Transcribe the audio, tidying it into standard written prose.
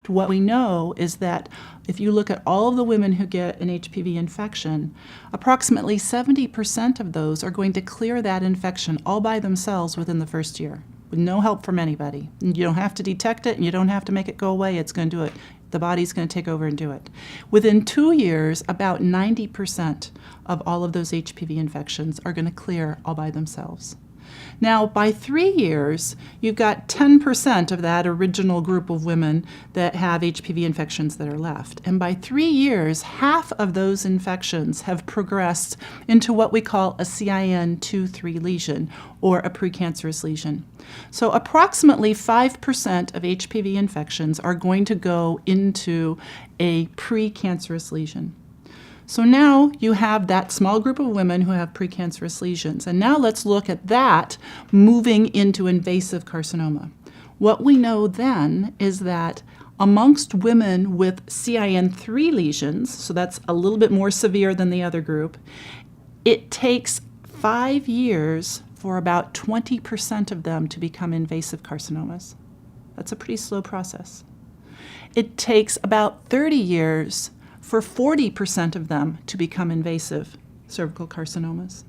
What we know is that if you look at all of the women who get an HPV infection, approximately 70% of those are going to clear that infection all by themselves within the first year, with no help from anybody. And you don't have to detect it, and you don't have to make it go away. It's going to do it. The body's going to take over and do it. Within 2 years, about 90% of all of those HPV infections are going to clear all by themselves. Now, by 3 years, you've got 10% of that original group of women that have HPV infections that are left. And by 3 years, half of those infections have progressed into what we call a CIN 2-3 lesion, or a precancerous lesion. So approximately 5% of HPV infections are going to go into a precancerous lesion. So now you have that small group of women who have precancerous lesions. And now let's look at that moving into invasive carcinoma. What we know then is that amongst women with CIN3 lesions, so that's a little bit more severe than the other group, it takes 5 years for about 20% of them to become invasive carcinomas. That's a pretty slow process. It takes about 30 years for 40% of them to become invasive cervical carcinomas.